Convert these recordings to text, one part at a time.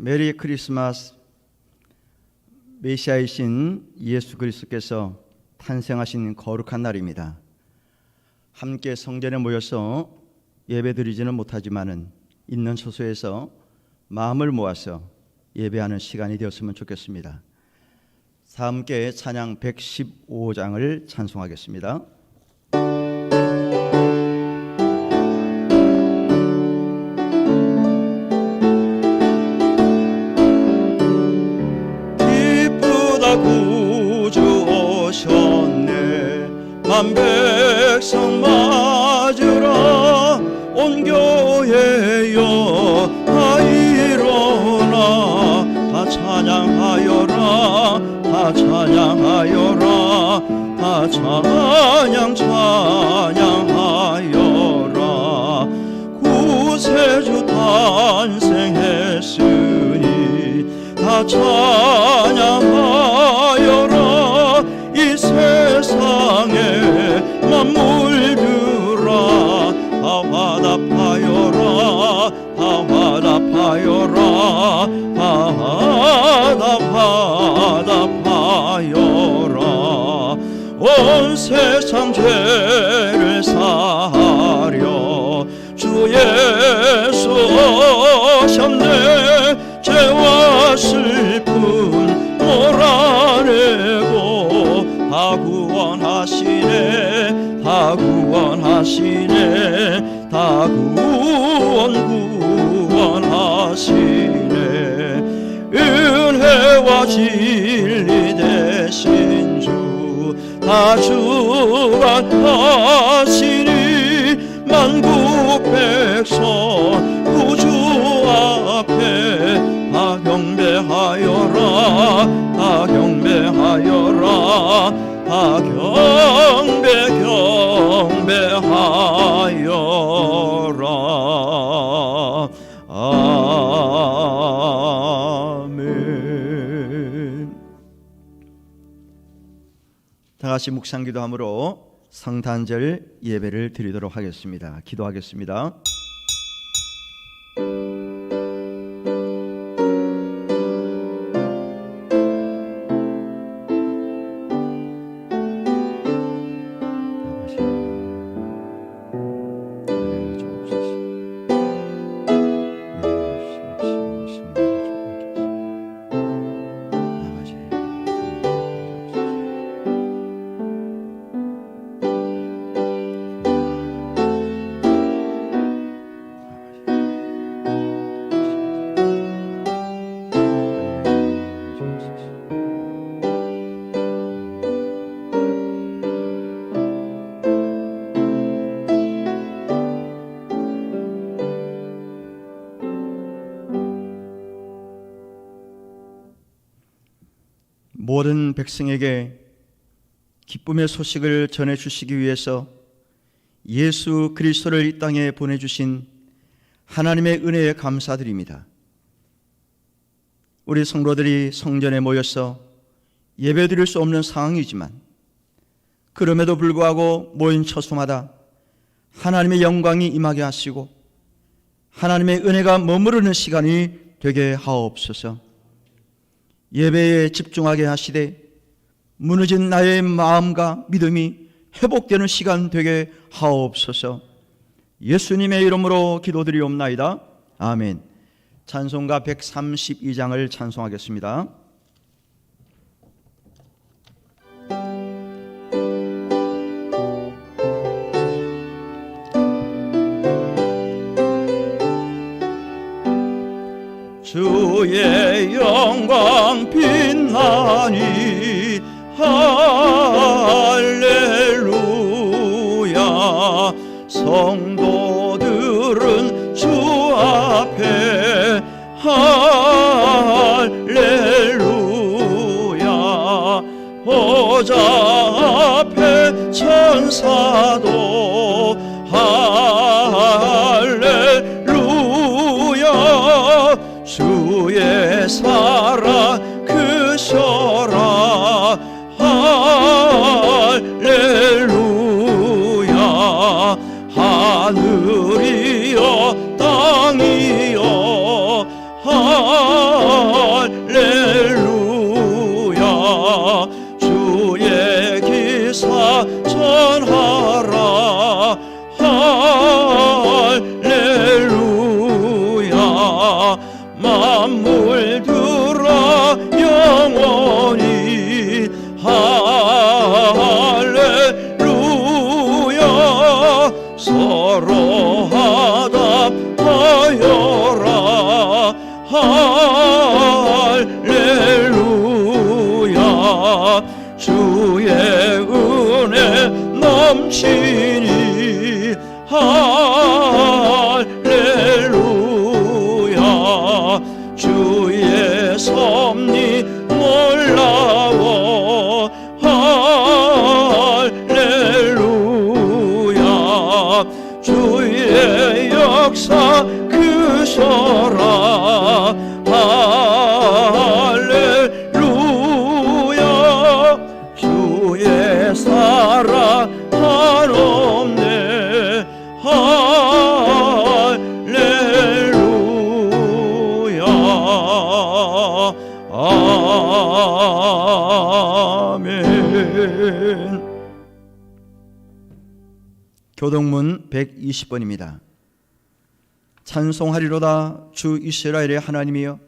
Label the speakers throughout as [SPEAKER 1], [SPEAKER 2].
[SPEAKER 1] 메리 크리스마스. 메시아이신 예수 그리스도께서 탄생하신 거룩한 날입니다. 함께 성전에 모여서 예배드리지는 못하지만은 있는 처소에서 마음을 모아서 예배하는 시간이 되었으면 좋겠습니다. 다 함께 찬양 115장을 찬송하겠습니다.
[SPEAKER 2] 구주 오셨네. 만백성 맞으라. 온 교회여 다 일어나. 다 찬양하여라. 다 찬양하여라. 다 찬양하여라. 구세주 탄생했으니 다 찬양하여라. 이 세상에 만물들아 다 화답하여라. 다 화답하여라. 다 화답하여라. 온 세상 죄를 사하려 주 예수 오셨네. 죄와 슬픔 몰아내고 다 구원하시네. 다 구원하시네. 다 구원하시네. 은혜와 진리 되신 주 다 주관하시니 만국 백성 구주 앞에 다 경배하여라. 다 경배하여라. 다 경배하여라. 아멘.
[SPEAKER 1] 다 같이 묵상기도함으로 성탄절 예배를 드리도록 하겠습니다. 기도하겠습니다. 모든 백성에게 기쁨의 소식을 전해주시기 위해서 예수 그리스도를 이 땅에 보내주신 하나님의 은혜에 감사드립니다. 우리 성도들이 성전에 모여서 예배드릴 수 없는 상황이지만 그럼에도 불구하고 모인 처소마다 하나님의 영광이 임하게 하시고 하나님의 은혜가 머무르는 시간이 되게 하옵소서. 예배에 집중하게 하시되 무너진 나의 마음과 믿음이 회복되는 시간 되게 하옵소서. 예수님의 이름으로 기도드리옵나이다. 아멘. 찬송가 132장을 찬송하겠습니다.
[SPEAKER 2] 주의 영광 빛나니 할렐루야. 성도들은 주 앞에 할렐루야. 보좌 앞에 천사도 할렐루야. 주의 사랑 크셔라. 할렐루야. 하늘이여 땅이여 할렐루야. 서로 화답하여라. 할렐루야. 주의 은혜 넘치니 할렐루야. 주의 섭리 놀라워 할렐루야. 주의 역사 크셔라 할렐루야. 주의 사랑 한없네 할렐루야. 아멘.
[SPEAKER 1] 교동문 120번입니다. 찬송하리로다 주 이스라엘의 하나님이여,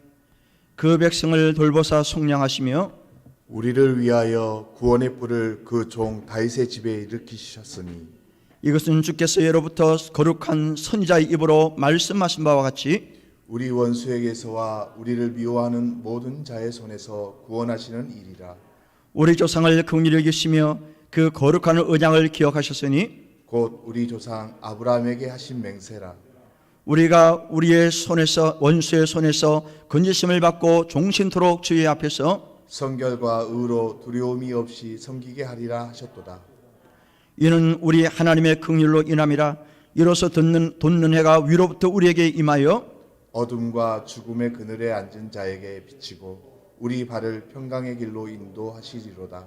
[SPEAKER 1] 그 백성을 돌보사 속량하시며
[SPEAKER 3] 우리를 위하여 구원의 뿔을 그 종 다윗의 집에 일으키셨으니
[SPEAKER 1] 이것은 주께서 예로부터 거룩한 선지자의 입으로 말씀하신 바와 같이
[SPEAKER 3] 우리 원수에게서와 우리를 미워하는 모든 자의 손에서 구원하시는 일이라.
[SPEAKER 1] 우리 조상을 긍휼히 여기시며 그 거룩한 언약을 기억하셨으니
[SPEAKER 3] 곧 우리 조상 아브라함에게 하신 맹세라.
[SPEAKER 1] 우리가 우리의 손에서 원수의 손에서 건지심을 받고 종신토록 주의 앞에서
[SPEAKER 3] 성결과 의로 두려움이 없이 섬기게 하리라 하셨도다.
[SPEAKER 1] 이는 우리 하나님의 긍휼로 인함이라. 이로써 돋는 해가 위로부터 우리에게 임하여
[SPEAKER 3] 어둠과 죽음의 그늘에 앉은 자에게 비치고 우리 발을 평강의 길로 인도하시리로다.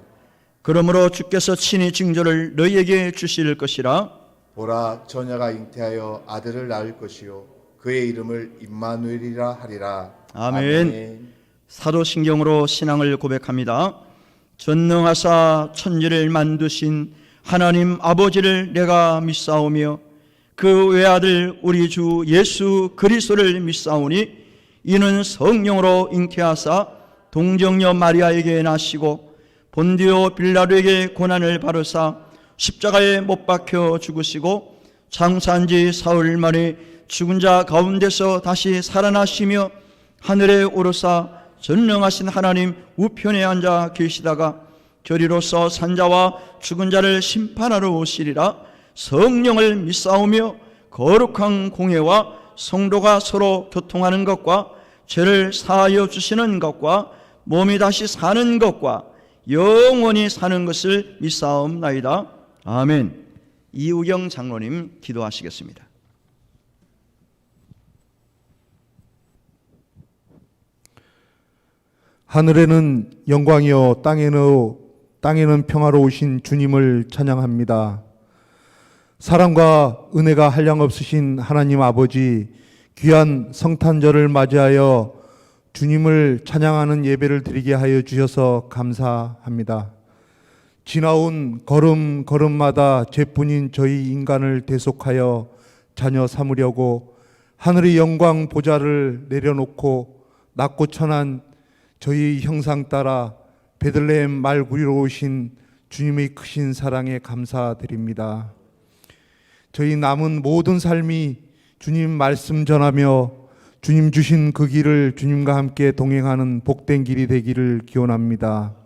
[SPEAKER 1] 그러므로 주께서 친히 징조를 너희에게 주실 것이라.
[SPEAKER 3] 보라, 처녀가 잉태하여 아들을 낳을 것이요 그의 이름을 임마누엘이라 하리라.
[SPEAKER 1] 아멘. 사도신경으로 신앙을 고백합니다. 전능하사 천지를 만드신 하나님 아버지를 내가 믿사오며 그 외아들 우리 주 예수 그리스도를 믿사오니 이는 성령으로 잉태하사 동정녀 마리아에게 나시고 본디오 빌라도에게 고난을 받으사 십자가에 못 박혀 죽으시고 장사한 지 사흘 만에 죽은 자 가운데서 다시 살아나시며 하늘에 오르사 전능하신 하나님 우편에 앉아 계시다가 저리로서 산자와 죽은 자를 심판하러 오시리라. 성령을 믿사오며 거룩한 공회와 성도가 서로 교통하는 것과 죄를 사하여 주시는 것과 몸이 다시 사는 것과 영원히 사는 것을 믿사옵나이다. 아멘. 이우경 장로님 기도하시겠습니다.
[SPEAKER 4] 하늘에는 영광이요 땅에는 평화로우신 주님을 찬양합니다. 사랑과 은혜가 한량없으신 하나님 아버지, 귀한 성탄절을 맞이하여 주님을 찬양하는 예배를 드리게 하여 주셔서 감사합니다. 지나온 걸음마다 죄뿐인 저희 인간을 대속하여 자녀 삼으려고 하늘의 영광 보좌를 내려놓고 낮고 천한 저희 형상 따라 베들레헴 말구리로 오신 주님의 크신 사랑에 감사드립니다. 저희 남은 모든 삶이 주님 말씀 전하며 주님 주신 그 길을 주님과 함께 동행하는 복된 길이 되기를 기원합니다.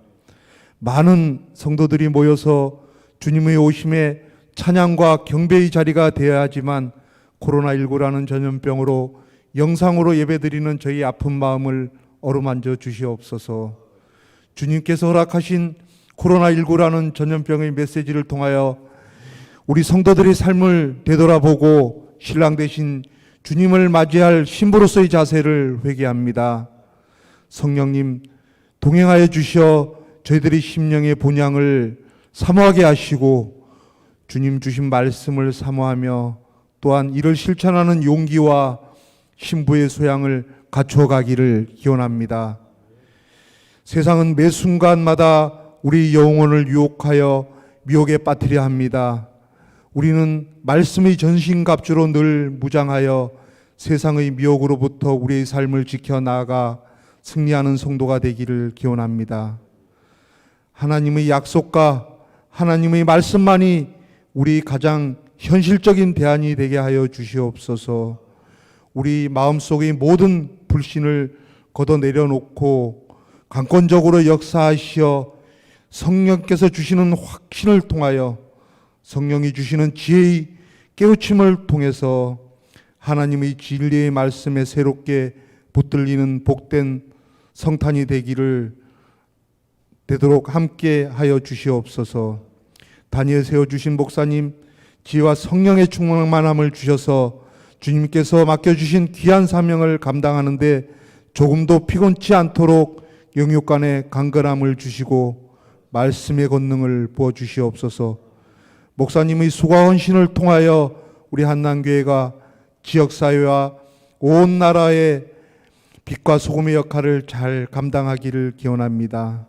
[SPEAKER 4] 많은 성도들이 모여서 주님의 오심에 찬양과 경배의 자리가 되어야 하지만 코로나19라는 전염병으로 영상으로 예배드리는 저희 아픈 마음을 어루만져 주시옵소서. 주님께서 허락하신 코로나19라는 전염병의 메시지를 통하여 우리 성도들의 삶을 되돌아보고 신랑 되신 주님을 맞이할 신부로서의 자세를 회개합니다. 성령님 동행하여 주시어 저희들의 심령의 본향을 사모하게 하시고 주님 주신 말씀을 사모하며 또한 이를 실천하는 용기와 신부의 소양을 갖추어 가기를 기원합니다. 세상은 매 순간마다 우리 영혼을 유혹하여 미혹에 빠뜨려 합니다. 우리는 말씀의 전신갑주로 늘 무장하여 세상의 미혹으로부터 우리의 삶을 지켜나가 승리하는 성도가 되기를 기원합니다. 하나님의 약속과 하나님의 말씀만이 우리 가장 현실적인 대안이 되게 하여 주시옵소서. 우리 마음속의 모든 불신을 걷어내려놓고 강권적으로 역사하시어 성령께서 주시는 확신을 통하여 성령이 주시는 지혜의 깨우침을 통해서 하나님의 진리의 말씀에 새롭게 붙들리는 복된 성탄이 되도록 함께 하여 주시옵소서. 다니엘 세워주신 목사님 지혜와 성령의 충만함을 주셔서 주님께서 맡겨주신 귀한 사명을 감당하는데 조금도 피곤치 않도록 영육간의 강건함을 주시고 말씀의 권능을 부어주시옵소서. 목사님의 수고와 헌신을 통하여 우리 한남교회가 지역사회와 온 나라의 빛과 소금의 역할을 잘 감당하기를 기원합니다.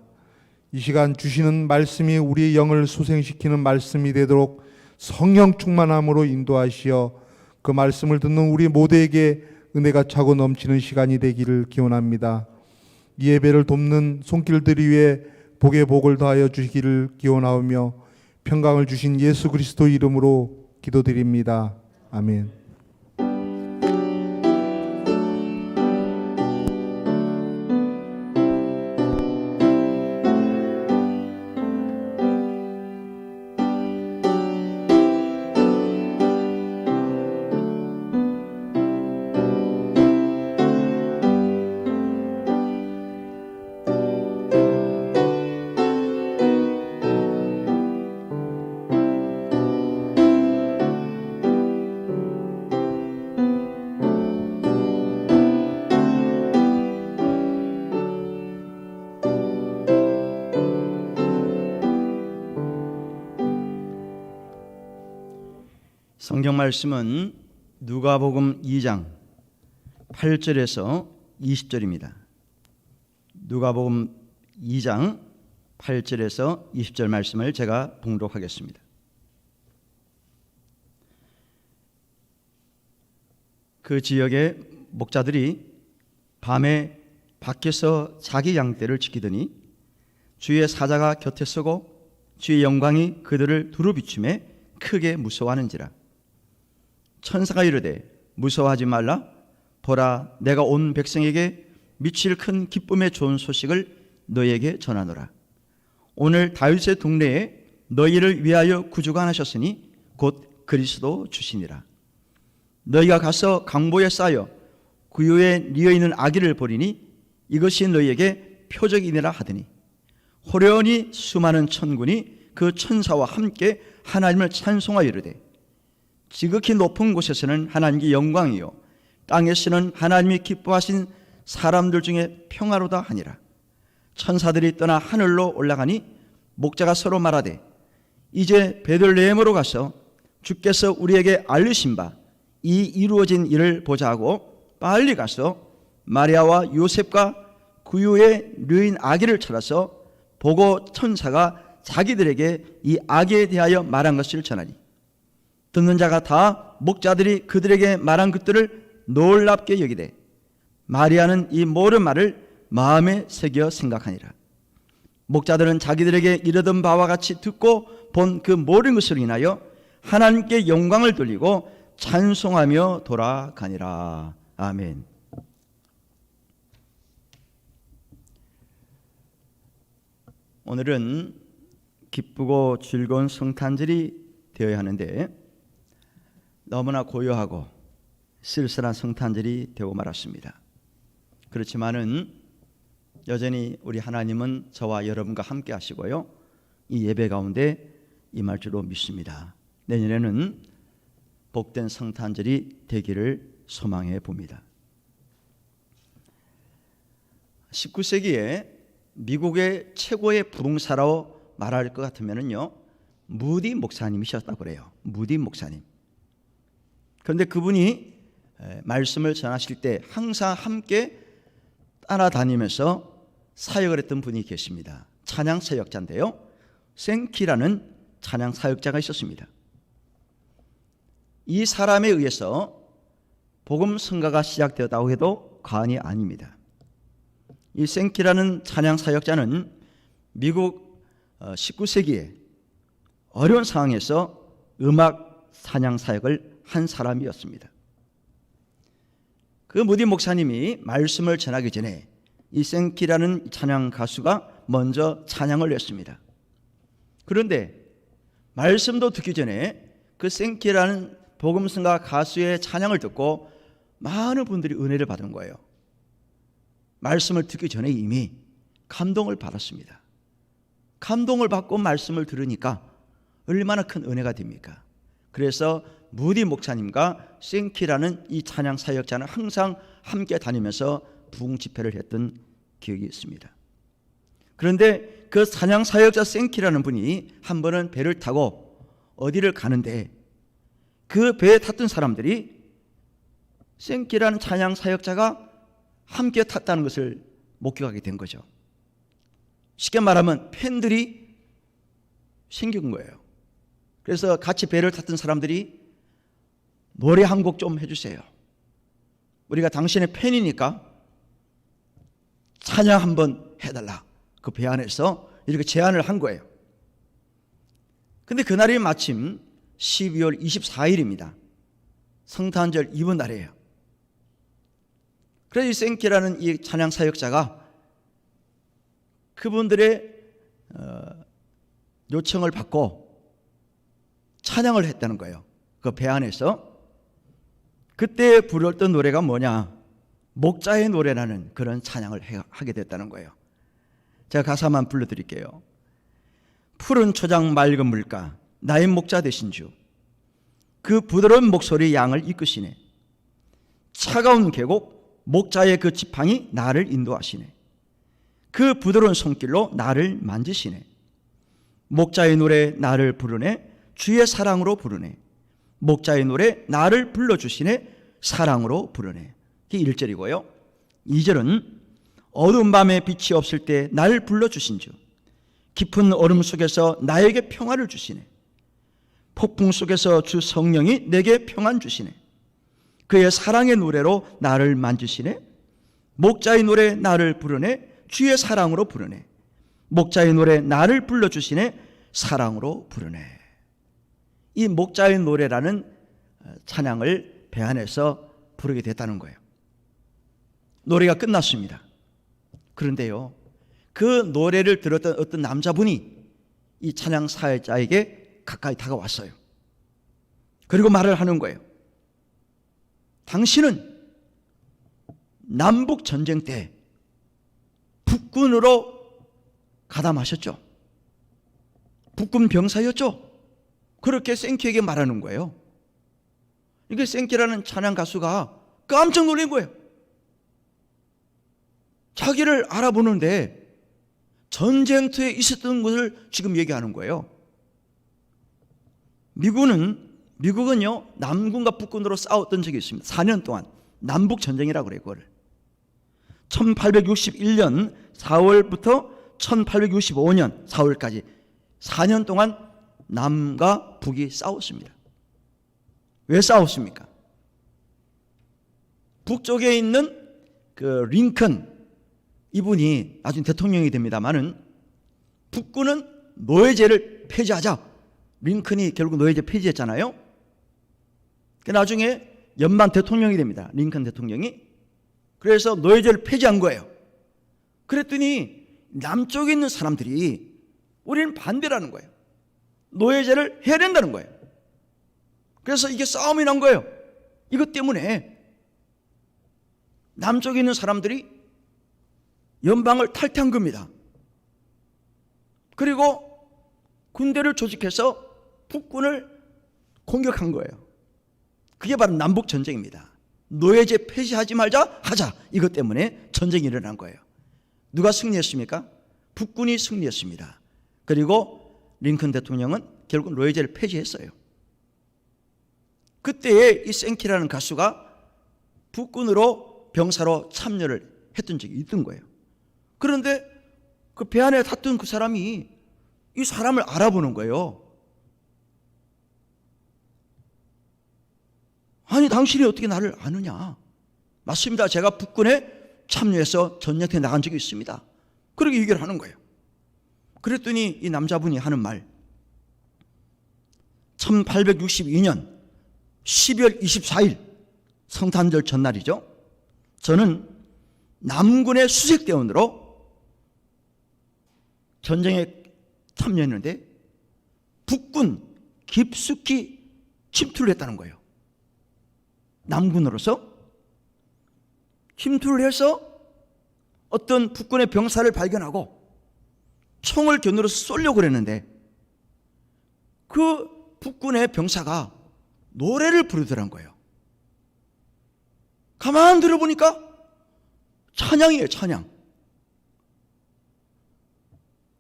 [SPEAKER 4] 이 시간 주시는 말씀이 우리의 영을 소생시키는 말씀이 되도록 성령 충만함으로 인도하시어 그 말씀을 듣는 우리 모두에게 은혜가 차고 넘치는 시간이 되기를 기원합니다. 이 예배를 돕는 손길들이 위해 복의 복을 더하여 주시기를 기원하오며 평강을 주신 예수 그리스도 이름으로 기도드립니다. 아멘.
[SPEAKER 1] 성경 말씀은 누가복음 2장 8절에서 20절입니다. 누가복음 2장 8절에서 20절 말씀을 제가 봉독하겠습니다. 그 지역의 목자들이 밤에 밖에서 자기 양떼를 지키더니 주의 사자가 곁에 서고 주의 영광이 그들을 두루 비추매 크게 무서워하는지라. 천사가 이르되 무서워하지 말라. 보라, 내가 온 백성에게 미칠 큰 기쁨의 좋은 소식을 너희에게 전하노라. 오늘 다윗의 동네에 너희를 위하여 구주가 나셨으니 곧 그리스도 주시니라. 너희가 가서 강보에 쌓여 구유에 뉘어있는 아기를 보리니 이것이 너희에게 표적이니라 하더니 호련히 수많은 천군이 그 천사와 함께 하나님을 찬송하여 이르되 지극히 높은 곳에서는 하나님께 영광이요 땅에서는 하나님이 기뻐하신 사람들 중에 평화로다 하니라. 천사들이 떠나 하늘로 올라가니 목자가 서로 말하되 이제 베들레헴으로 가서 주께서 우리에게 알리신 바 이 이루어진 일을 보자 하고 빨리 가서 마리아와 요셉과 구유에 누인 아기를 찾아서 보고 천사가 자기들에게 이 아기에 대하여 말한 것을 전하니 듣는 자가 다 목자들이 그들에게 말한 것들을 놀랍게 여기되 마리아는 이 모든 말을 마음에 새겨 생각하니라. 목자들은 자기들에게 이르던 바와 같이 듣고 본 그 모든 것을 인하여 하나님께 영광을 돌리고 찬송하며 돌아가니라. 아멘. 오늘은 기쁘고 즐거운 성탄절이 되어야 하는데 너무나 고요하고 쓸쓸한 성탄절이 되고 말았습니다. 그렇지만은 여전히 우리 하나님은 저와 여러분과 함께 하시고요, 이 예배 가운데 임할 줄로 믿습니다. 내년에는 복된 성탄절이 되기를 소망해 봅니다. 19세기에 미국의 최고의 부흥사라고 말할 것 같으면요, 무디 목사님이셨다고 그래요. 무디 목사님. 그런데 그분이 말씀을 전하실 때 항상 함께 따라다니면서 사역을 했던 분이 계십니다. 찬양 사역자인데요, 생키라는 찬양 사역자가 있었습니다. 이 사람에 의해서 복음 성가가 시작되었다고 해도 과언이 아닙니다. 이 생키라는 찬양 사역자는 미국 19세기에 어려운 상황에서 음악 찬양 사역을 한 사람이었습니다. 그 무디 목사님이 말씀을 전하기 전에 이 생키라는 찬양 가수가 먼저 찬양을 했습니다. 그런데 말씀도 듣기 전에 그 생키라는 복음성가 가수의 찬양을 듣고 많은 분들이 은혜를 받은 거예요. 말씀을 듣기 전에 이미 감동을 받았습니다. 감동을 받고 말씀을 들으니까 얼마나 큰 은혜가 됩니까? 그래서 무디 목사님과 생키라는 이 찬양 사역자는 항상 함께 다니면서 부흥 집회를 했던 기억이 있습니다. 그런데 그 찬양 사역자 생키라는 분이 한 번은 배를 타고 어디를 가는데 그 배에 탔던 사람들이 생키라는 찬양 사역자가 함께 탔다는 것을 목격하게 된 거죠. 쉽게 말하면 팬들이 생긴 거예요. 그래서 같이 배를 탔던 사람들이 노래 한 곡 좀 해주세요. 우리가 당신의 팬이니까 찬양 한번 해달라. 그 배 안에서 이렇게 제안을 한 거예요. 근데 그날이 마침 12월 24일입니다. 성탄절 이브 날이에요. 그래서 이 생키라는 이 찬양 사역자가 그분들의 요청을 받고 찬양을 했다는 거예요. 그 배 안에서. 그때 부르던 노래가 뭐냐? 목자의 노래라는 그런 찬양을 하게 됐다는 거예요. 제가 가사만 불러드릴게요. 푸른 초장 맑은 물가 나의 목자 되신 주, 그 부드러운 목소리 양을 이끄시네. 차가운 계곡 목자의 그 지팡이 나를 인도하시네. 그 부드러운 손길로 나를 만지시네. 목자의 노래 나를 부르네. 주의 사랑으로 부르네. 목자의 노래 나를 불러주시네. 사랑으로 부르네. 이게 1절이고요 2절은 어두운 밤에 빛이 없을 때 날 불러주신 주, 깊은 얼음 속에서 나에게 평화를 주시네. 폭풍 속에서 주 성령이 내게 평안 주시네. 그의 사랑의 노래로 나를 만지시네. 목자의 노래 나를 부르네. 주의 사랑으로 부르네. 목자의 노래 나를 불러주시네. 사랑으로 부르네. 이 목자의 노래라는 찬양을 배 안에서 부르게 됐다는 거예요. 노래가 끝났습니다. 그런데요, 그 노래를 들었던 어떤 남자분이 이 찬양 사역자에게 가까이 다가왔어요. 그리고 말을 하는 거예요. 당신은 남북 전쟁 때 북군으로 가담하셨죠? 북군 병사였죠? 그렇게 생키에게 말하는 거예요. 이게 생키라는 찬양 가수가 깜짝 놀란 거예요. 자기를 알아보는데 전쟁터에 있었던 것을 지금 얘기하는 거예요. 미국은요 남군과 북군으로 싸웠던 적이 있습니다. 4년 동안 남북 전쟁이라고 그래요. 그거를 1861년 4월부터 1865년 4월까지 4년 동안 남과 북이 싸웠습니다. 왜 싸웠습니까? 북쪽에 있는 그 링컨 이분이 나중에 대통령이 됩니다만은 북군은 노예제를 폐지하자. 링컨이 결국 노예제 폐지했잖아요. 나중에 연방 대통령이 됩니다. 링컨 대통령이. 그래서 노예제를 폐지한 거예요. 그랬더니 남쪽에 있는 사람들이 우리는 반대라는 거예요. 노예제를 해야 된다는 거예요. 그래서 이게 싸움이 난 거예요. 이것 때문에 남쪽에 있는 사람들이 연방을 탈퇴한 겁니다. 그리고 군대를 조직해서 북군을 공격한 거예요. 그게 바로 남북 전쟁입니다. 노예제 폐지하지 말자 하자. 이것 때문에 전쟁이 일어난 거예요. 누가 승리했습니까? 북군이 승리했습니다. 그리고 링컨 대통령은 결국 노예제를 폐지했어요. 그때에 이 생키라는 가수가 북군으로 병사로 참여를 했던 적이 있던 거예요. 그런데 그 배 안에 탔던 그 사람이 이 사람을 알아보는 거예요. 아니 당신이 어떻게 나를 아느냐? 맞습니다. 제가 북군에 참여해서 전쟁터에 나간 적이 있습니다. 그렇게 얘기를 하는 거예요. 그랬더니 이 남자분이 하는 말, 1862년 12월 24일 성탄절 전날이죠. 저는 남군의 수색대원으로 전쟁에 참여했는데 북군 깊숙이 침투를 했다는 거예요. 남군으로서 침투를 해서 어떤 북군의 병사를 발견하고 총을 겨누러서 쏘려고 그랬는데 그 북군의 병사가 노래를 부르더란 거예요. 가만 들어보니까 찬양이에요, 찬양.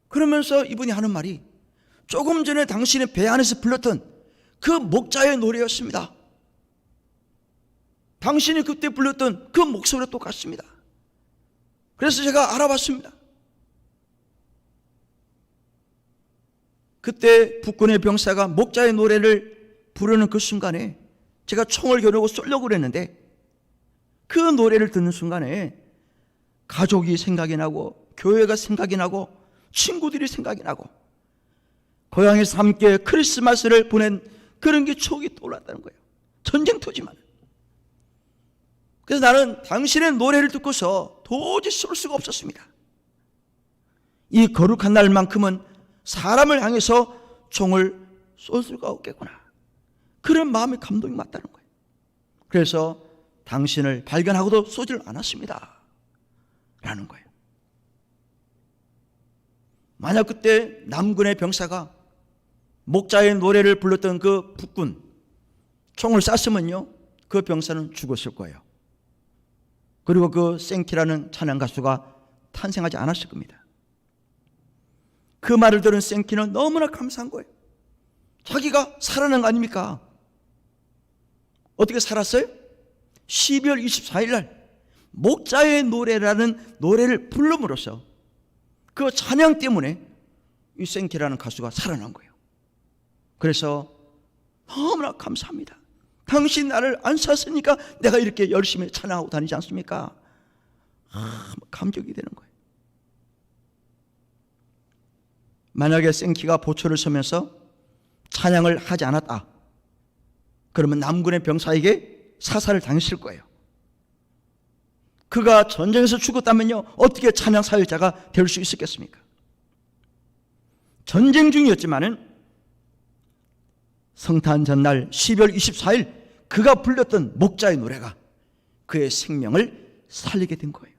[SPEAKER 1] 그러면서 이분이 하는 말이 조금 전에 당신의 배 안에서 불렀던 그 목자의 노래였습니다. 당신이 그때 불렀던 그 목소리와 똑같습니다. 그래서 제가 알아봤습니다. 그때 북군의 병사가 목자의 노래를 부르는 그 순간에 제가 총을 겨누고 쏘려고 그랬는데 그 노래를 듣는 순간에 가족이 생각이 나고 교회가 생각이 나고 친구들이 생각이 나고 고향에서 함께 크리스마스를 보낸 그런 게 추억이 떠올랐다는 거예요. 전쟁터지만. 그래서 나는 당신의 노래를 듣고서 도저히 쏠 수가 없었습니다. 이 거룩한 날만큼은 사람을 향해서 총을 쏠 수가 없겠구나. 그런 마음의 감동이 맞다는 거예요. 그래서 당신을 발견하고도 쏘지를 않았습니다. 라는 거예요. 만약 그때 남군의 병사가 목자의 노래를 불렀던 그 북군 총을 쐈으면요, 그 병사는 죽었을 거예요. 그리고 그 생키라는 찬양 가수가 탄생하지 않았을 겁니다. 그 말을 들은 생키는 너무나 감사한 거예요. 자기가 살아난 거 아닙니까? 어떻게 살았어요? 12월 24일 날 목자의 노래라는 노래를 부름으로써 그 찬양 때문에 이 생키라는 가수가 살아난 거예요. 그래서 너무나 감사합니다. 당신 나를 안 쐈으니까 내가 이렇게 열심히 찬양하고 다니지 않습니까? 감격이 되는 거예요. 만약에 생키가 보초를 서면서 찬양을 하지 않았다, 그러면 남군의 병사에게 사살을 당했을 거예요. 그가 전쟁에서 죽었다면요, 어떻게 찬양 사역자가 될 수 있었겠습니까? 전쟁 중이었지만은 성탄 전날 12월 24일 그가 불렀던 목자의 노래가 그의 생명을 살리게 된 거예요.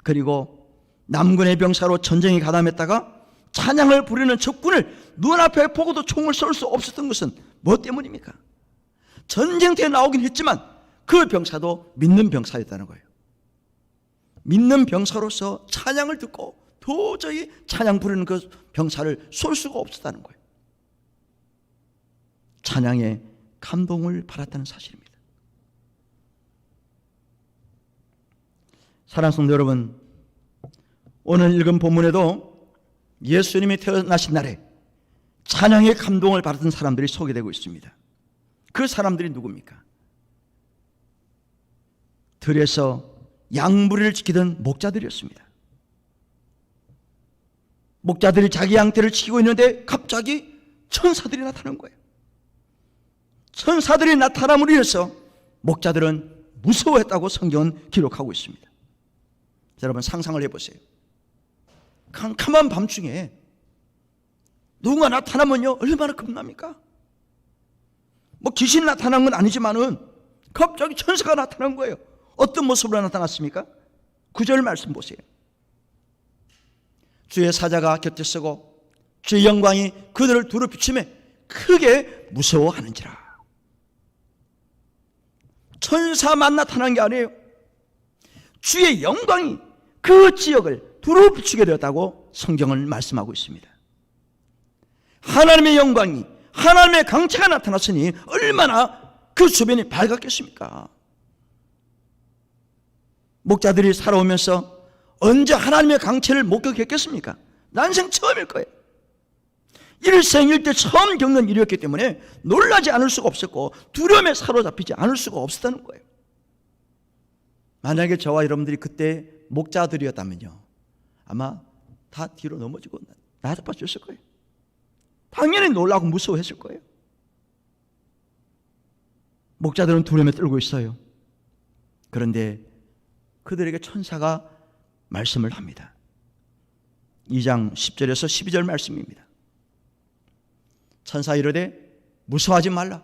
[SPEAKER 1] 그리고 남군의 병사로 전쟁에 가담했다가 찬양을 부르는 적군을 눈앞에 보고도 총을 쏠 수 없었던 것은 뭐 때문입니까? 전쟁터에 나오긴 했지만 그 병사도 믿는 병사였다는 거예요. 믿는 병사로서 찬양을 듣고 도저히 찬양 부르는 그 병사를 쏠 수가 없었다는 거예요. 찬양에 감동을 받았다는 사실입니다. 사랑하는 성도 여러분, 오늘 읽은 본문에도 예수님이 태어나신 날에 찬양의 감동을 받았던 사람들이 소개되고 있습니다. 그 사람들이 누굽니까? 들에서 양무리를 지키던 목자들이었습니다. 목자들이 자기 양떼를 지키고 있는데 갑자기 천사들이 나타난 거예요. 천사들이 나타남으로 인해서 목자들은 무서워했다고 성경은 기록하고 있습니다. 여러분 상상을 해보세요. 캄캄한 밤중에 누군가 나타나면요 얼마나 겁납니까? 뭐 귀신 나타난 건 아니지만은 갑자기 천사가 나타난 거예요. 어떤 모습으로 나타났습니까? 9절 말씀 보세요. 주의 사자가 곁에 서고 주의 영광이 그들을 두루 비추며 크게 무서워하는지라. 천사만 나타난 게 아니에요. 주의 영광이 그 지역을 두루 비추게 되었다고 성경은 말씀하고 있습니다. 하나님의 영광이, 하나님의 강체가 나타났으니 얼마나 그 주변이 밝았겠습니까? 목자들이 살아오면서 언제 하나님의 강체를 목격했겠습니까? 난생 처음일 거예요. 일생일대 처음 겪는 일이었기 때문에 놀라지 않을 수가 없었고 두려움에 사로잡히지 않을 수가 없었다는 거예요. 만약에 저와 여러분들이 그때 목자들이었다면요 아마 다 뒤로 넘어지고 나자빠졌을 거예요. 당연히 놀라고 무서워했을 거예요. 목자들은 두려움에 떨고 있어요. 그런데 그들에게 천사가 말씀을 합니다. 2장 10절에서 12절 말씀입니다. 천사 이르되 무서워하지 말라.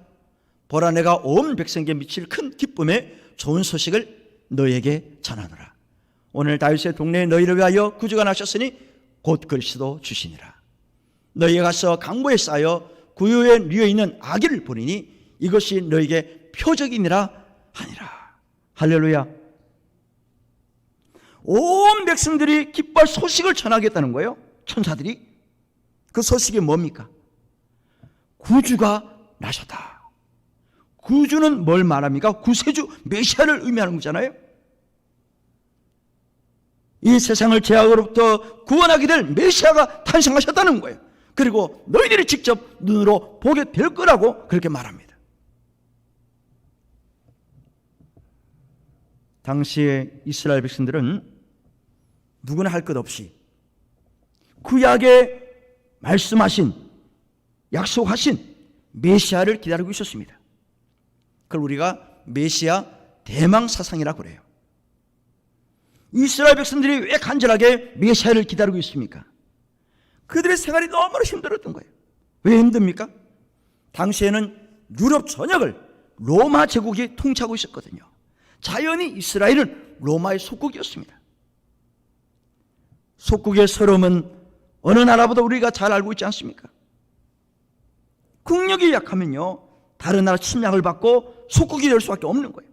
[SPEAKER 1] 보라, 내가 온 백성에게 미칠 큰 기쁨의 좋은 소식을 너희에게 전하노라. 오늘 다윗의 동네에 너희를 위하여 구주가 나셨으니 곧 그리스도 주시니라. 너희가 가서 강보에 쌓여 구유에 뉘어 있는 아기를 보리니 이것이 너희에게 표적이니라 하니라. 할렐루야. 온 백성들이 기뻐할 소식을 전하겠다는 거예요. 천사들이. 그 소식이 뭡니까? 구주가 나셨다. 구주는 뭘 말합니까? 구세주 메시아를 의미하는 거잖아요. 이 세상을 죄악으로부터 구원하게 될 메시아가 탄생하셨다는 거예요. 그리고 너희들이 직접 눈으로 보게 될 거라고 그렇게 말합니다. 당시에 이스라엘 백성들은 누구나 할 것 없이 구약에 말씀하신, 약속하신 메시아를 기다리고 있었습니다. 그걸 우리가 메시아 대망사상이라고 그래요. 이스라엘 백성들이 왜 간절하게 메시아를 기다리고 있습니까? 그들의 생활이 너무나 힘들었던 거예요. 왜 힘듭니까? 당시에는 유럽 전역을 로마 제국이 통치하고 있었거든요. 자연히 이스라엘은 로마의 속국이었습니다. 속국의 서러움은 어느 나라보다 우리가 잘 알고 있지 않습니까? 국력이 약하면요, 다른 나라 침략을 받고 속국이 될 수밖에 없는 거예요.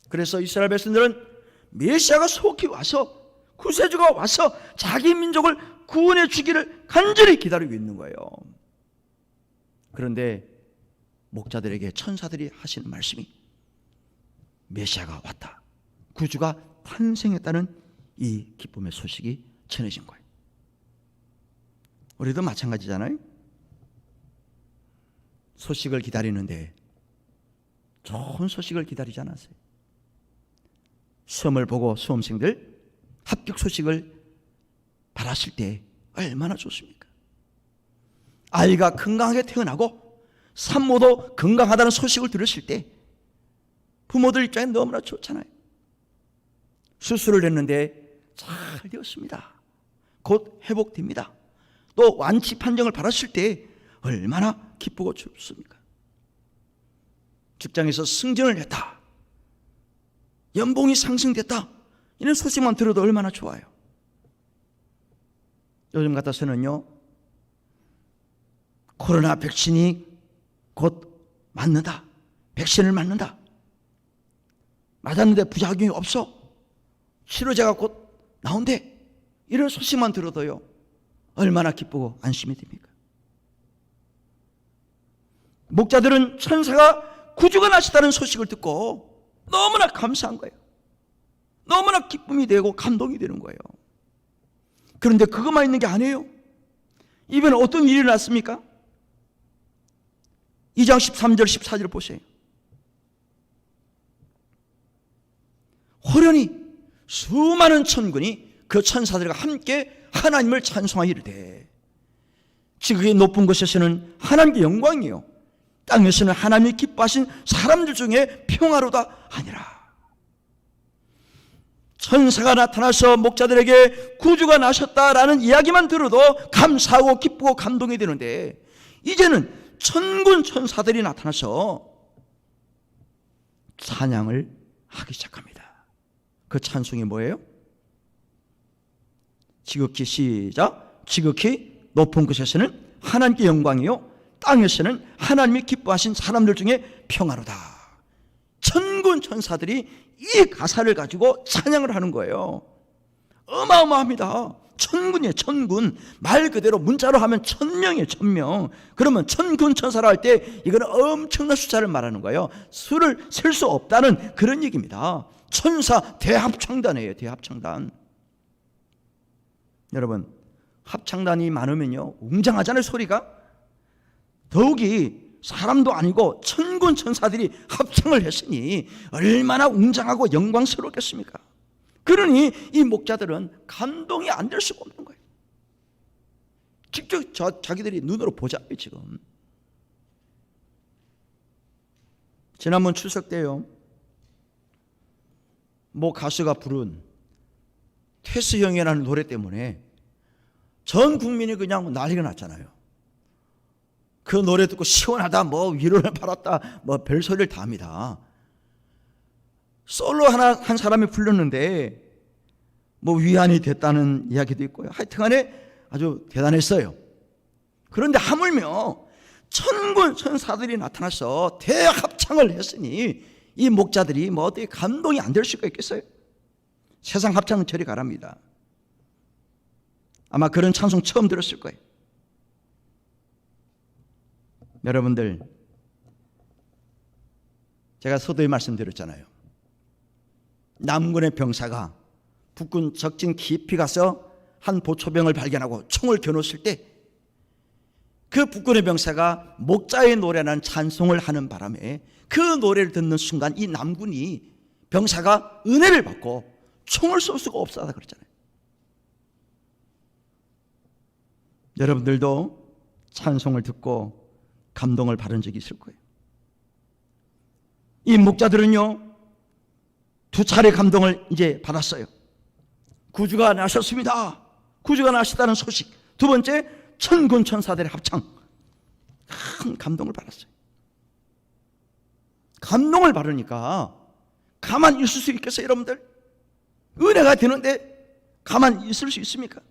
[SPEAKER 1] 그래서 이스라엘 백성들은 메시아가 속히 와서, 구세주가 와서 자기 민족을 구원해 주기를 간절히 기다리고 있는 거예요. 그런데 목자들에게 천사들이 하시는 말씀이 메시아가 왔다, 구주가 탄생했다는 이 기쁨의 소식이 전해진 거예요. 우리도 마찬가지잖아요. 소식을 기다리는데 좋은 소식을 기다리지 않았어요. 시험을 보고 수험생들 합격 소식을 받았을 때 얼마나 좋습니까? 아이가 건강하게 태어나고 산모도 건강하다는 소식을 들었을 때 부모들 입장에 너무나 좋잖아요. 수술을 했는데 잘 되었습니다. 곧 회복됩니다. 또 완치 판정을 받았을 때 얼마나 기쁘고 좋습니까? 직장에서 승진을 했다, 연봉이 상승됐다, 이런 소식만 들어도 얼마나 좋아요. 요즘 같아서는요, 코로나 백신이 곧 맞는다, 백신을 맞는다, 맞았는데 부작용이 없어, 치료제가 곧 나온대, 이런 소식만 들어도요 얼마나 기쁘고 안심이 됩니까? 목자들은 천사가 구주가 나셨다는 소식을 듣고 너무나 감사한 거예요. 너무나 기쁨이 되고 감동이 되는 거예요. 그런데 그것만 있는 게 아니에요. 이번에 어떤 일이 났습니까? 2장 13절 14절 보세요. 호련히 수많은 천군이 그 천사들과 함께 하나님을 찬송하여 이르되, 지극히 높은 곳에서는 하나님의 영광이요 땅에서는 하나님이 기뻐하신 사람들 중에 평화로다 하니라. 천사가 나타나서 목자들에게 구주가 나셨다라는 이야기만 들어도 감사하고 기쁘고 감동이 되는데, 이제는 천군 천사들이 나타나서 찬양을 하기 시작합니다. 그 찬송이 뭐예요? 지극히, 시작, 지극히 높은 곳에서는 하나님께 영광이요 땅에서는 하나님이 기뻐하신 사람들 중에 평화로다. 천군 천사들이 이 가사를 가지고 찬양을 하는 거예요. 어마어마합니다. 천군이에요, 천군. 말 그대로 문자로 하면 1000명이에요, 1000명. 그러면 천군 천사라 할 때 이거는 엄청난 숫자를 말하는 거예요. 수를 셀 수 없다는 그런 얘기입니다. 천사 대합창단이에요, 대합창단. 여러분, 합창단이 많으면요 웅장하잖아요, 소리가. 더욱이 사람도 아니고 천군 천사들이 합창을 했으니 얼마나 웅장하고 영광스럽겠습니까? 그러니 이 목자들은 감동이 안 될 수가 없는 거예요. 직접 자기들이 눈으로 보잖아요, 지금. 지난번 추석 때요, 모 가수가 부른 퇴수형이라는 노래 때문에 전 국민이 그냥 난리가 났잖아요. 그 노래 듣고 시원하다, 뭐 위로를 받았다, 뭐 별소리를 다 합니다. 솔로 한 사람이 불렀는데 뭐 위안이 됐다는 이야기도 있고요. 하여튼간에 아주 대단했어요. 그런데 하물며 천군 천사들이 나타나서 대합창을 했으니 이 목자들이 뭐 어떻게 감동이 안 될 수가 있겠어요? 세상 합창은 저리 가랍니다. 아마 그런 찬송 처음 들었을 거예요. 여러분들, 제가 서두에 말씀드렸잖아요. 남군의 병사가 북군 적진 깊이 가서 한 보초병을 발견하고 총을 겨눴을 때 그 북군의 병사가 목자의 노래라는 찬송을 하는 바람에 그 노래를 듣는 순간 이 남군이 병사가 은혜를 받고 총을 쏠 수가 없었다 그랬잖아요. 여러분들도 찬송을 듣고 감동을 받은 적이 있을 거예요. 이 목자들은요, 2차례 감동을 이제 받았어요. 구주가 나셨습니다. 구주가 나셨다는 소식. 두 번째, 천군 천사들의 합창. 큰 감동을 받았어요. 감동을 받으니까 가만히 있을 수 있겠어요, 여러분들? 은혜가 되는데 가만히 있을 수 있습니까?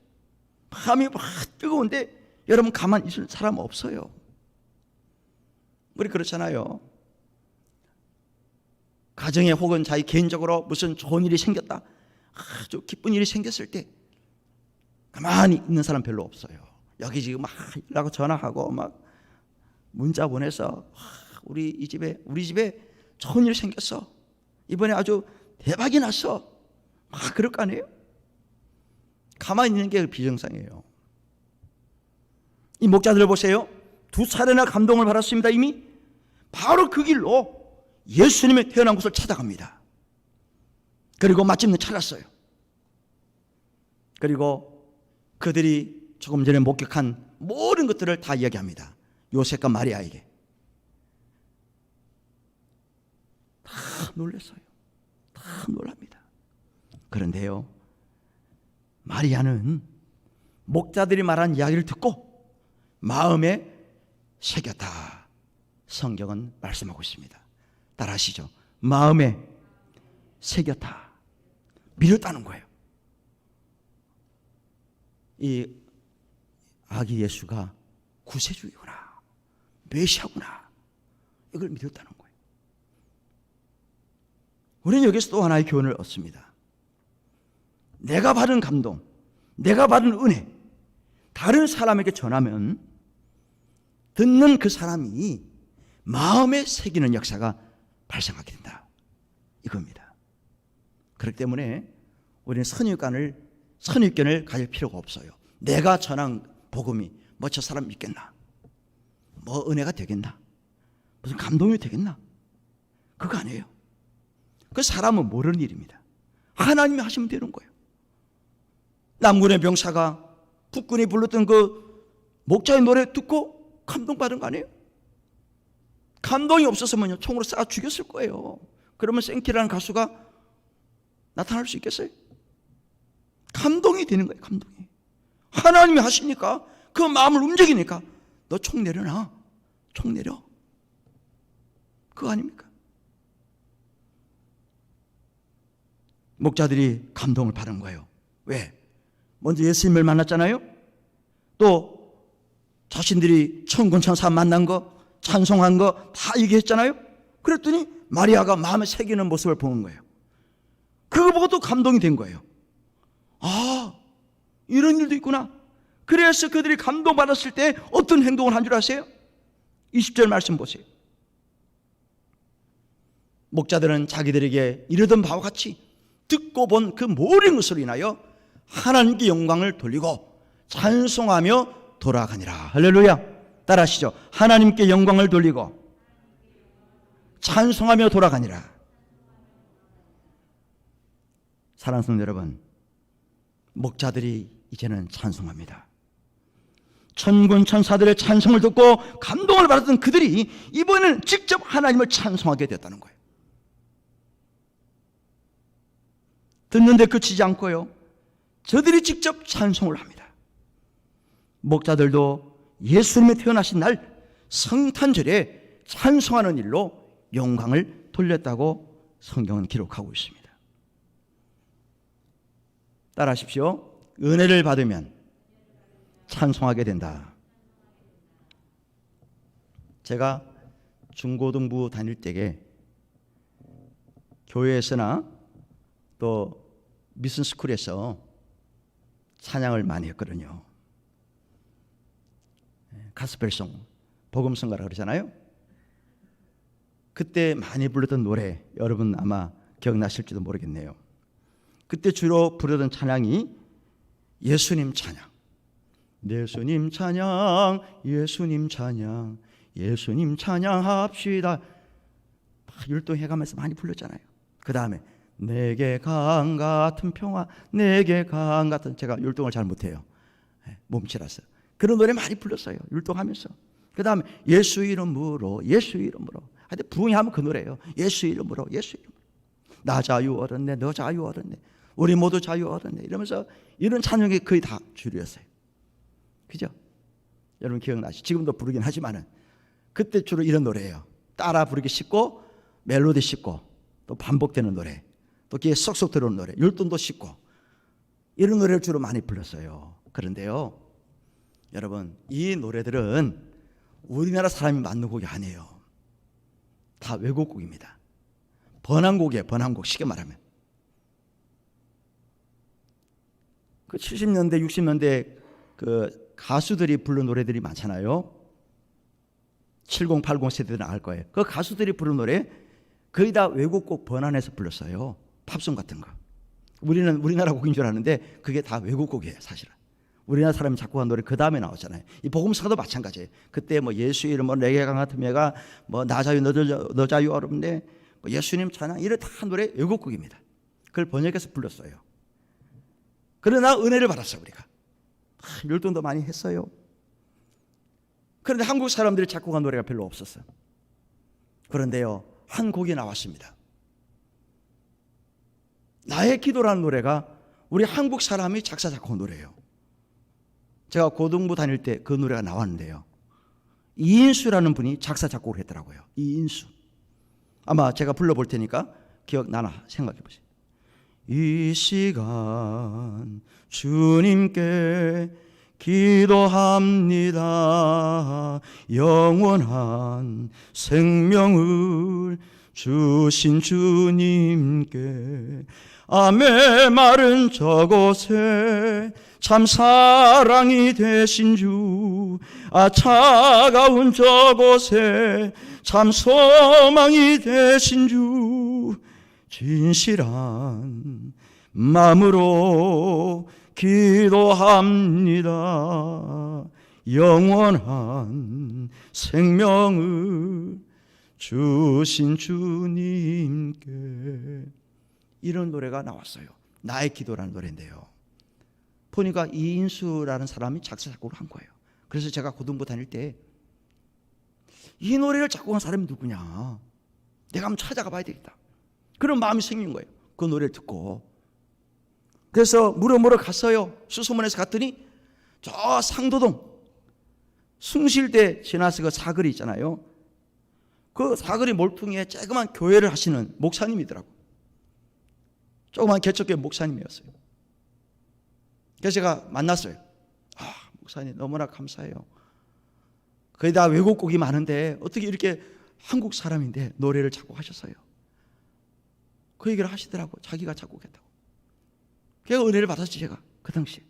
[SPEAKER 1] 밤이 막 뜨거운데 여러분 가만히 있을 사람 없어요. 우리 그렇잖아요. 가정에 혹은 자기 개인적으로 무슨 좋은 일이 생겼다, 아주 기쁜 일이 생겼을 때 가만히 있는 사람 별로 없어요. 여기 지금 막 연락 전화하고 막 문자 보내서 우리 집에 좋은 일 생겼어, 이번에 아주 대박이 났어, 막 그럴 거 아니에요? 가만히 있는 게 비정상이에요. 이 목자들 보세요. 2차례나 감동을 받았습니다. 이미 바로 그 길로 예수님의 태어난 곳을 찾아갑니다. 그리고 마침내 찾았어요. 그리고 그들이 조금 전에 목격한 모든 것들을 다 이야기합니다. 요셉과 마리아에게. 다 놀랐어요. 다 놀랍니다. 그런데요, 마리아는 목자들이 말한 이야기를 듣고 마음에 새겼다. 성경은 말씀하고 있습니다. 따라하시죠. 마음에 새겼다. 믿었다는 거예요. 이 아기 예수가 구세주이구나, 메시아구나, 이걸 믿었다는 거예요. 우리는 여기서 또 하나의 교훈을 얻습니다. 내가 받은 감동, 내가 받은 은혜, 다른 사람에게 전하면 듣는 그 사람이 마음에 새기는 역사가 발생하게 된다, 이겁니다. 그렇기 때문에 우리는 선입견을 가질 필요가 없어요. 내가 전한 복음이 뭐 저 사람 믿겠나, 뭐 은혜가 되겠나, 무슨 감동이 되겠나, 그거 아니에요. 그 사람은 모르는 일입니다. 하나님이 하시면 되는 거예요. 남군의 병사가 북군이 불렀던 그 목자의 노래 듣고 감동받은 거 아니에요? 감동이 없었으면 총으로 쏴 죽였을 거예요. 그러면 생키라는 가수가 나타날 수 있겠어요? 감동이 되는 거예요. 감동이. 하나님이 하시니까, 그 마음을 움직이니까 너 총 내려놔, 총 내려, 그거 아닙니까? 목자들이 감동을 받은 거예요. 왜? 먼저 예수님을 만났잖아요. 또 자신들이 천군천사 만난 거, 찬송한 거 다 얘기했잖아요. 그랬더니 마리아가 마음에 새기는 모습을 보는 거예요. 그거 보고 또 감동이 된 거예요. 아, 이런 일도 있구나. 그래서 그들이 감동받았을 때 어떤 행동을 한 줄 아세요? 20절 말씀 보세요. 목자들은 자기들에게 이르던 바와 같이 듣고 본 그 모든 것으로 인하여 하나님께 영광을 돌리고 찬송하며 돌아가니라. 할렐루야. 따라하시죠. 하나님께 영광을 돌리고 찬송하며 돌아가니라. 사랑하는 성도 여러분, 목자들이 이제는 찬송합니다. 천군 천사들의 찬송을 듣고 감동을 받았던 그들이 이번에는 직접 하나님을 찬송하게 됐다는 거예요. 듣는데 그치지 않고요, 저들이 직접 찬송을 합니다. 목자들도 예수님이 태어나신 날 성탄절에 찬송하는 일로 영광을 돌렸다고 성경은 기록하고 있습니다. 따라하십시오. 은혜를 받으면 찬송하게 된다. 제가 중고등부 다닐 때에 교회에서나 또 미션스쿨에서 찬양을 많이 했거든요. 가스펠송, 복음성가라 그러잖아요. 그때 많이 불렀던 노래 여러분 아마 기억나실지도 모르겠네요. 그때 주로 부르던 찬양이 예수님 찬양, 예수님 찬양, 예수님 찬양, 예수님 찬양합시다. 율동해가면서 많이 불렀잖아요. 그 다음에 내게 강 같은 평화, 내게 강 같은, 제가 율동을 잘 못해요. 몸치라서 그런 노래 많이 불렀어요. 율동하면서. 그 다음에 예수 이름으로, 예수 이름으로. 하여튼 부흥하면 그 노래예요. 예수 이름으로, 예수 이름으로. 나 자유 얻었네, 너 자유 얻었네, 우리 모두 자유 얻었네, 이러면서 이런 찬양이 거의 다 주류였어요. 그죠? 여러분 기억나시죠? 지금도 부르긴 하지만은 그때 주로 이런 노래예요. 따라 부르기 쉽고 멜로디 쉽고 또 반복되는 노래, 또 귀에 쏙쏙 들어오는 노래, 율동도 쉽고 이런 노래를 주로 많이 불렀어요. 그런데요, 여러분 이 노래들은 우리나라 사람이 만든 곡이 아니에요. 다 외국 곡입니다. 번안곡이에요. 번안곡, 쉽게 말하면. 그 70년대 60년대 그 가수들이 부른 노래들이 많잖아요. 70, 80 세대들은 알 거예요. 그 가수들이 부른 노래 거의 다 외국 곡 번안해서 불렀어요. 팝송 같은 거. 우리는 우리나라 곡인 줄 아는데 그게 다 외국 곡이에요. 사실은 우리나라 사람이 작곡한 노래 그 다음에 나오잖아요. 이 복음서도 마찬가지예요. 그때 뭐 예수 이름으로 내게 강 같은 애가 뭐 나 자유 너 자유 어렵네, 뭐 예수님 찬양, 이런 다 노래 외국 곡입니다. 그걸 번역해서 불렀어요. 그러나 은혜를 받았어요. 우리가 율동도 많이 했어요. 그런데 한국 사람들이 작곡한 노래가 별로 없었어요. 그런데요, 한 곡이 나왔습니다. 나의 기도라는 노래가 우리 한국 사람이 작사 작곡한 노래예요. 제가 고등부 다닐 때 그 노래가 나왔는데요, 이인수라는 분이 작사 작곡을 했더라고요. 이인수. 아마 제가 불러볼 테니까 기억나나 생각해 보세요. 이 시간 주님께 기도합니다. 영원한 생명을 주신 주님께 암의 마른 저곳에 참 사랑이 되신 주, 차가운 저곳에 참 소망이 되신 주, 진실한 마음으로 기도합니다. 영원한 생명을 주신 주님께. 이런 노래가 나왔어요. 나의 기도라는 노래인데요, 보니까 이인수라는 사람이 작사 작곡을 한 거예요. 그래서 제가 고등부 다닐 때 이 노래를 작곡한 사람이 누구냐, 내가 한번 찾아가 봐야 되겠다, 그런 마음이 생긴 거예요. 그 노래를 듣고. 그래서 물어보러 갔어요. 수소문에서 갔더니 저 상도동 숭실대 지나서 그 사거리 있잖아요. 그 사거리 몰퉁이에 조그만 교회를 하시는 목사님이더라고. 조그만 개척교회 목사님이었어요. 그래서 제가 만났어요. 목사님 너무나 감사해요. 거의 다 외국 곡이 많은데 어떻게 이렇게 한국 사람인데 노래를 작곡하셨어요? 그 얘기를 하시더라고. 자기가 작곡했다고. 그래서 은혜를 받았지, 제가 그 당시에.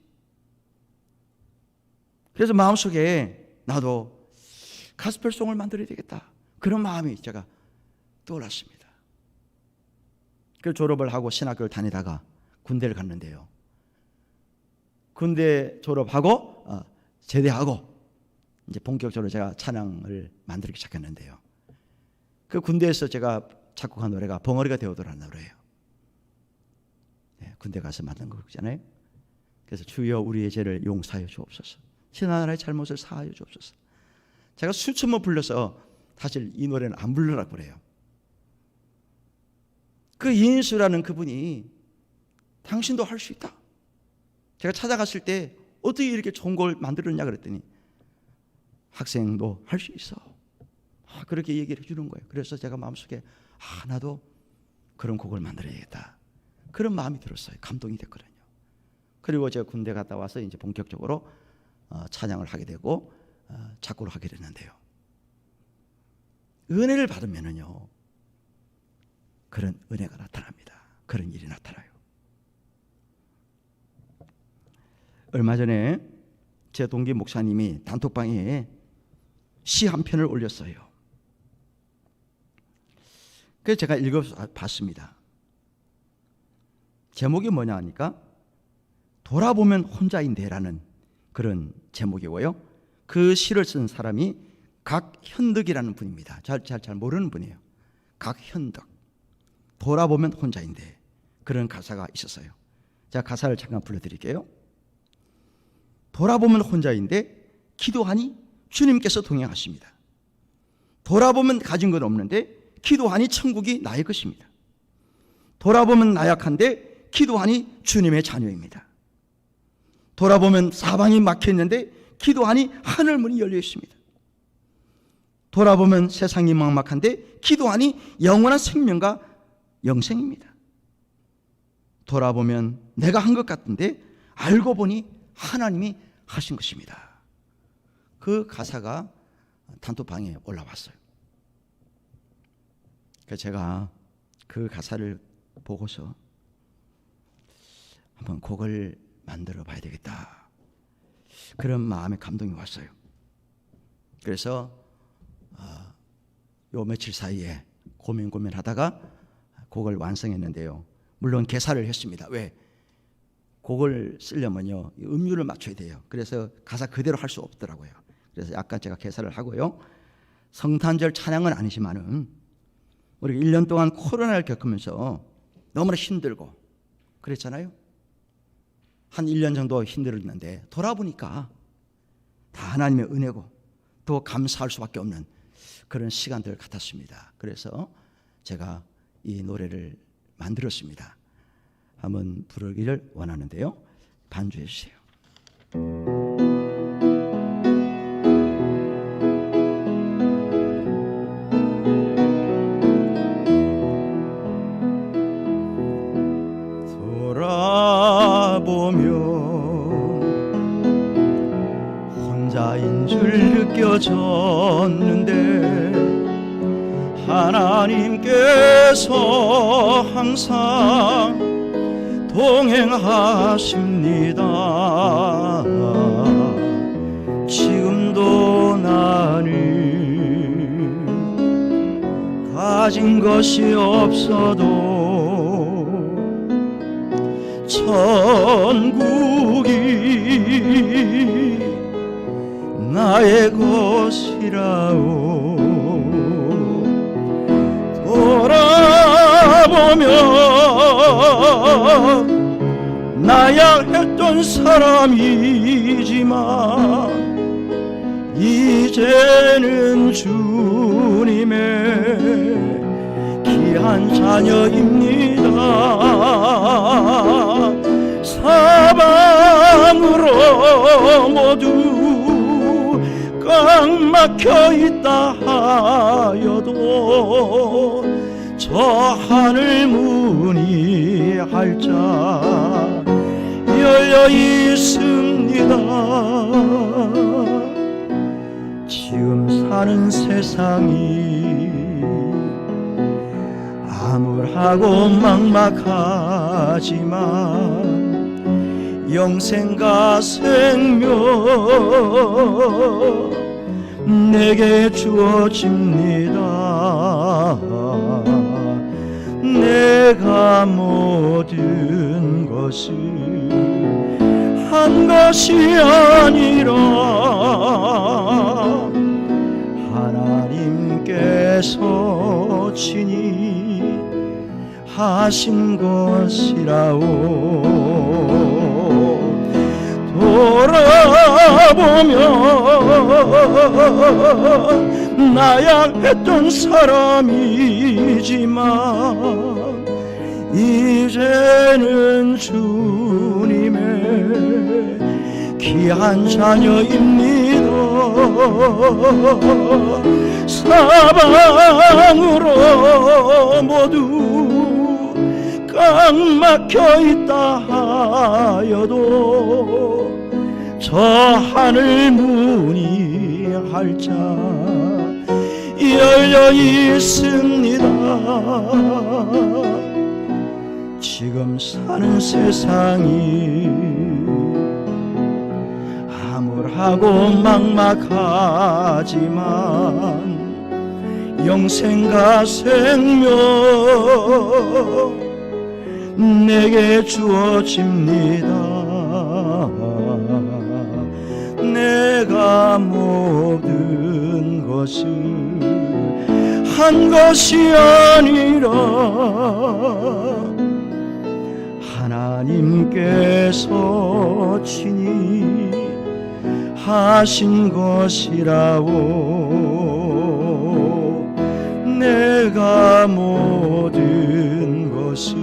[SPEAKER 1] 그래서 마음속에 나도 가스펠송을 만들어야 되겠다, 그런 마음이 제가 떠올랐습니다. 그래서 졸업을 하고 신학교를 다니다가 군대를 갔는데요, 군대 졸업하고 제대하고 이제 본격적으로 제가 찬양을 만들기 시작했는데요, 그 군대에서 제가 작곡한 노래가 벙어리가 되어도라는 노래예요. 군대 가서 만든 거잖아요. 그래서 주여 우리의 죄를 용서하여 주옵소서. 지난날의 잘못을 사하여 주옵소서. 제가 수천 번 불러서 사실 이 노래는 안 부르라고 그래요. 그 이인수라는 그분이 당신도 할 수 있다. 제가 찾아갔을 때 어떻게 이렇게 좋은 걸 만들었냐 그랬더니 학생도 할 수 있어. 그렇게 얘기를 해주는 거예요. 그래서 제가 마음속에 나도 그런 곡을 만들어야겠다. 그런 마음이 들었어요. 감동이 됐거든요. 그리고 제가 군대 갔다 와서 이제 본격적으로 찬양을 하게 되고 작곡을 하게 됐는데요. 은혜를 받으면은요, 그런 은혜가 나타납니다. 그런 일이 나타나요. 얼마 전에 제 동기 목사님이 단톡방에 시 한 편을 올렸어요. 그래서 제가 읽어봤습니다. 제목이 뭐냐 하니까 돌아보면 혼자인데라는 그런 제목이고요. 그 시를 쓴 사람이 각현득이라는 분입니다. 잘 모르는 분이에요. 각현득. 돌아보면 혼자인데, 그런 가사가 있었어요. 제가 가사를 잠깐 불러드릴게요. 돌아보면 혼자인데 기도하니 주님께서 동행하십니다. 돌아보면 가진 건 없는데 기도하니 천국이 나의 것입니다. 돌아보면 나약한데 기도하니 주님의 자녀입니다. 돌아보면 사방이 막혀있는데 기도하니 하늘문이 열려 있습니다. 돌아보면 세상이 막막한데 기도하니 영원한 생명과 영생입니다. 돌아보면 내가 한 것 같은데 알고 보니 하나님이 하신 것입니다. 그 가사가 단톡방에 올라왔어요. 그래서 제가 그 가사를 보고서 한번 곡을 만들어 봐야 되겠다, 그런 마음의 감동이 왔어요. 그래서 요 며칠 사이에 고민하다가 곡을 완성했는데요. 물론 개사를 했습니다. 왜? 곡을 쓰려면요, 음률을 맞춰야 돼요. 그래서 가사 그대로 할 수 없더라고요. 그래서 약간 제가 개사를 하고요. 성탄절 찬양은 아니지만은 우리가 1년 동안 코로나를 겪으면서 너무나 힘들고 그랬잖아요. 한 1년 정도 힘들었는데 돌아보니까 다 하나님의 은혜고 또 감사할 수밖에 없는 그런 시간들 같았습니다. 그래서 제가 이 노래를 만들었습니다. 한번 부르기를 원하는데요. 반주해 주세요. 돌아보면 혼자인 줄 느껴졌는데 하나님께서 항상 동행하십니다. 지금도 나는 가진 것이 없어도 천국이 나의 것이라오. 돌아보면 나약했던 사람이지만 이제는 주님의 귀한 자녀입니다. 사방으로 모두 꽉 막혀 있다 하여도 저 하늘 문이 활짝 열려 있습니다. 지금 사는 세상이 암울하고 막막하지만 영생과 생명 내게 주어집니다. 내가 모든 것을 한 것이 아니라 하나님께서 친히 하신 것이라오.
[SPEAKER 2] 돌아보면 나약했던 사람이지만 이제는 주님의 귀한 자녀입니다. 사방으로 모두 꽉 막혀 있다 하여도 저 하늘 문이 활짝 열려 있습니다. 지금 사는 세상이 암울하고 막막하지만 영생과 생명 내게 주어집니다. 내가 모든 것을 한 것이 아니라 하나님께서 친히 하신 것이라고. 내가 모든 것을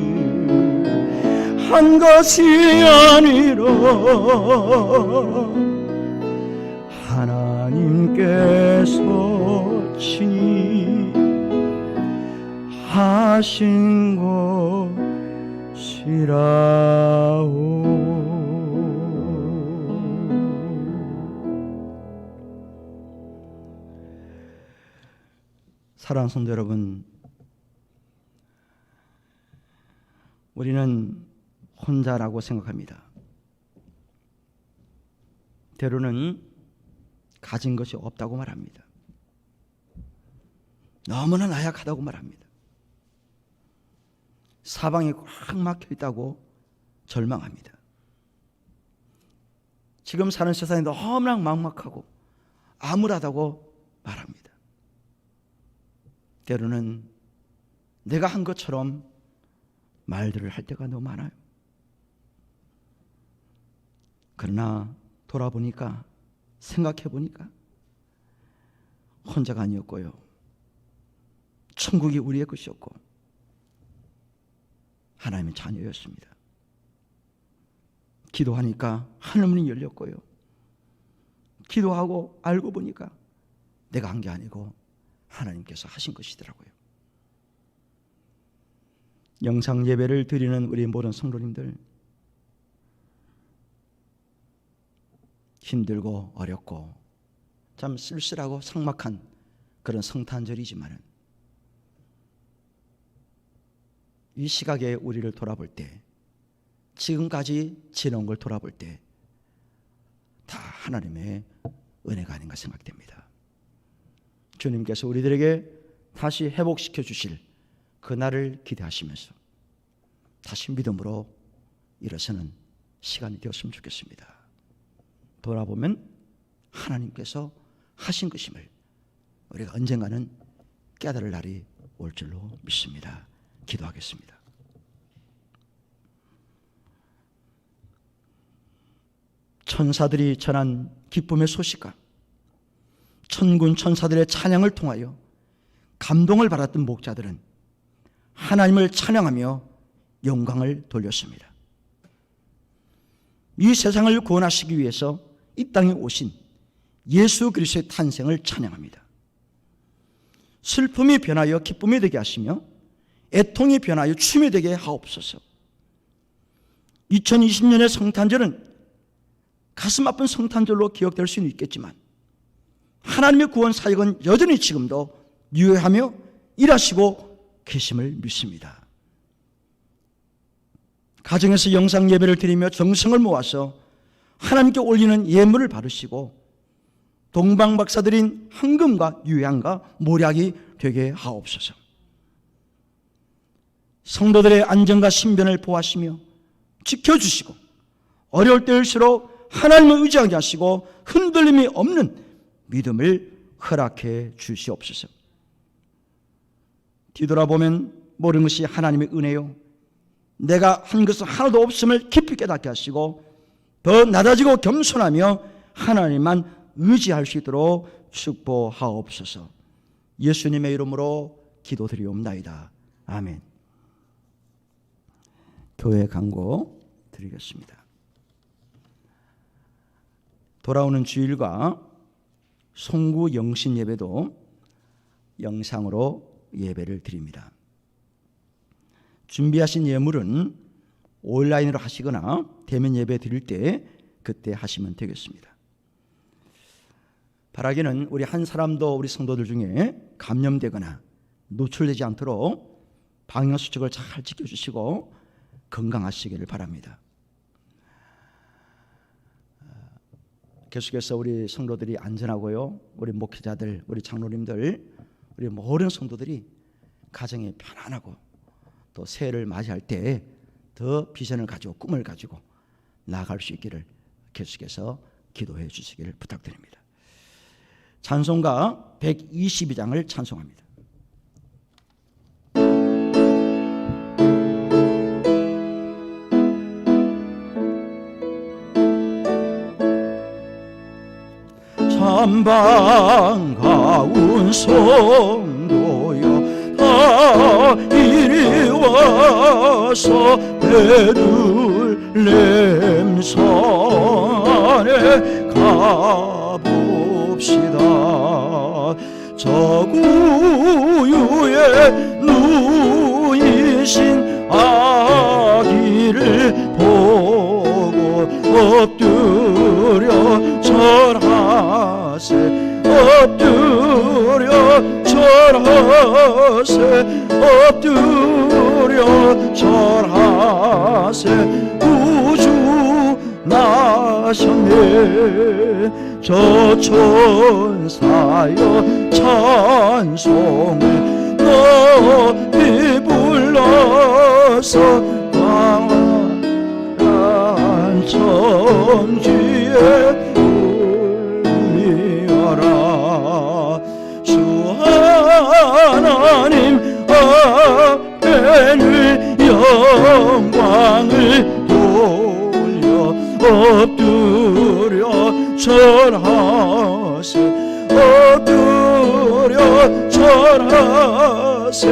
[SPEAKER 2] 한 것이 아니라 하나님께서 친히 하신 것이라오.
[SPEAKER 1] 사랑하는 성도 여러분, 우리는 혼자라고 생각합니다. 때로는 가진 것이 없다고 말합니다. 너무나 나약하다고 말합니다. 사방이 꽉 막혀 있다고 절망합니다. 지금 사는 세상이 너무나 막막하고 암울하다고 말합니다. 때로는 내가 한 것처럼 말들을 할 때가 너무 많아요. 그러나 돌아보니까, 생각해보니까 혼자가 아니었고요, 천국이 우리의 것이었고 하나님의 자녀였습니다. 기도하니까 하늘문이 열렸고요, 기도하고 알고 보니까 내가 한 게 아니고 하나님께서 하신 것이더라고요. 영상 예배를 드리는 우리 모든 성도님들, 힘들고 어렵고 참 쓸쓸하고 삭막한 그런 성탄절이지만은 이 시각에 우리를 돌아볼 때, 지금까지 지나온 걸 돌아볼 때 다 하나님의 은혜가 아닌가 생각됩니다. 주님께서 우리들에게 다시 회복시켜 주실 그날을 기대하시면서 다시 믿음으로 일어서는 시간이 되었으면 좋겠습니다. 돌아보면 하나님께서 하신 것임을 우리가 언젠가는 깨달을 날이 올 줄로 믿습니다. 기도하겠습니다. 천사들이 전한 기쁨의 소식과 천군 천사들의 찬양을 통하여 감동을 받았던 목자들은 하나님을 찬양하며 영광을 돌렸습니다. 이 세상을 구원하시기 위해서 이 땅에 오신 예수 그리스도의 탄생을 찬양합니다. 슬픔이 변하여 기쁨이 되게 하시며 애통이 변하여 춤이 되게 하옵소서. 2020년의 성탄절은 가슴 아픈 성탄절로 기억될 수는 있겠지만 하나님의 구원 사역은 여전히 지금도 유효하며 일하시고 계심을 믿습니다. 가정에서 영상 예배를 드리며 정성을 모아서 하나님께 올리는 예물을 바르시고 동방박사들인 황금과 유향과 모략이 되게 하옵소서. 성도들의 안전과 신변을 보호하시며 지켜주시고 어려울 때일수록 하나님을 의지하게 하시고 흔들림이 없는 믿음을 허락해 주시옵소서. 뒤돌아보면 모든 것이 하나님의 은혜요, 내가 한 것은 하나도 없음을 깊이 깨닫게 하시고 더 낮아지고 겸손하며 하나님만 의지할 수 있도록 축복하옵소서. 예수님의 이름으로 기도드리옵나이다. 아멘. 교회 광고 드리겠습니다. 돌아오는 주일과 송구 영신 예배도 영상으로 예배를 드립니다. 준비하신 예물은 온라인으로 하시거나 대면 예배 드릴 때 그때 하시면 되겠습니다. 바라기는 우리 한 사람도 우리 성도들 중에 감염되거나 노출되지 않도록 방역수칙을 잘 지켜주시고 건강하시기를 바랍니다. 계속해서 우리 성도들이 안전하고요, 우리 목회자들, 우리 장로님들, 우리 모든 성도들이 가정이 편안하고 또 새해를 맞이할 때 더 비전을 가지고 꿈을 가지고 나아갈 수 있기를 계속해서 기도해 주시기를 부탁드립니다. 찬송가 122장을 찬송합니다.
[SPEAKER 2] 참 반가운 성도여 다 이리 와서 베들렘 산에 가봅시다. 저 구유에 누이신 아기를 보고 엎드려 절하세. 엎드려 절하세. 엎드려 절하세. 구주 나셨네. 저 천사여 찬송을 높이 불러서 광활한 성지에 올리어라. 주 하나님 앞에는 영광을 돌려 엎드려 절하세. 엎드려 절하세.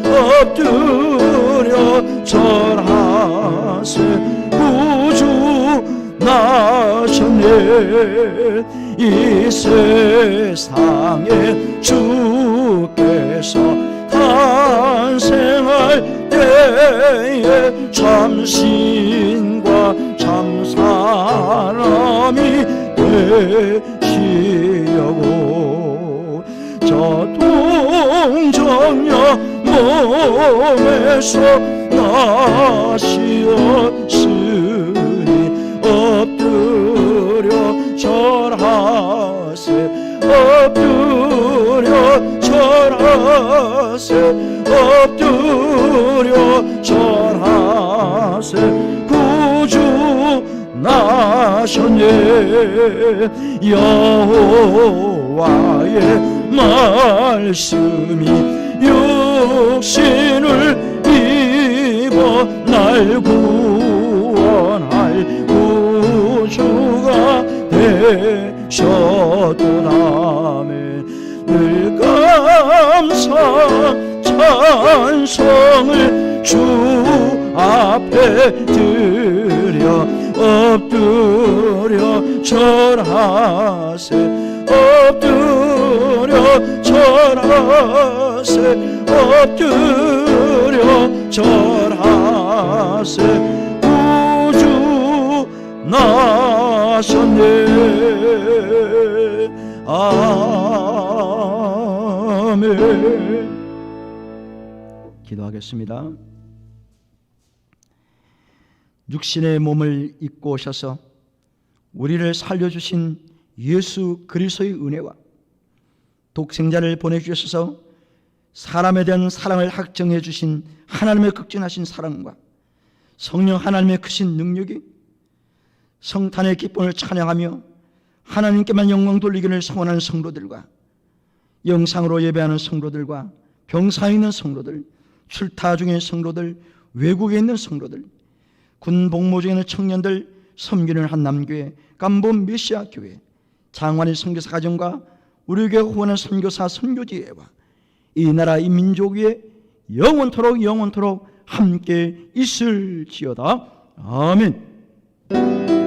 [SPEAKER 2] 엎드려 절하세. 구주 나셨네. 이 세상에 주께서 탄생할 때에 참신과 참사람이 되시려고 저 동정녀 몸에서 나시었으니 엎드려 절하세. 엎드려 절하세. 엎드려 절하세. 구주 나셨네. 여호와의 말씀이 육신을 입어 날 구원할 구주가 되셨도다네. 늘 감사 찬송을 주 앞에 드려 엎드려 절하세. 엎드려 절하세. 엎드려 절하세. 구주 나셨네. 아멘.
[SPEAKER 1] 기도하겠습니다. 육신의 몸을 입고 오셔서 우리를 살려주신 예수 그리스도의 은혜와 독생자를 보내주셔서 사람에 대한 사랑을 확정해 주신 하나님의 극진하신 사랑과 성령 하나님의 크신 능력이 성탄의 기쁨을 찬양하며 하나님께만 영광 돌리기를 소원하는 성도들과 영상으로 예배하는 성도들과 병사에 있는 성도들, 출타 중에 있는 성도들, 외국에 있는 성도들, 군 복무 중에 있는 청년들, 섬기는 한남교회, 간보 메시아 교회, 장관의 선교사 가정과 우리 교회 후원한 선교사 선교지회와 이 나라 이 민족 위에 영원토록 함께 있을지어다. 아멘.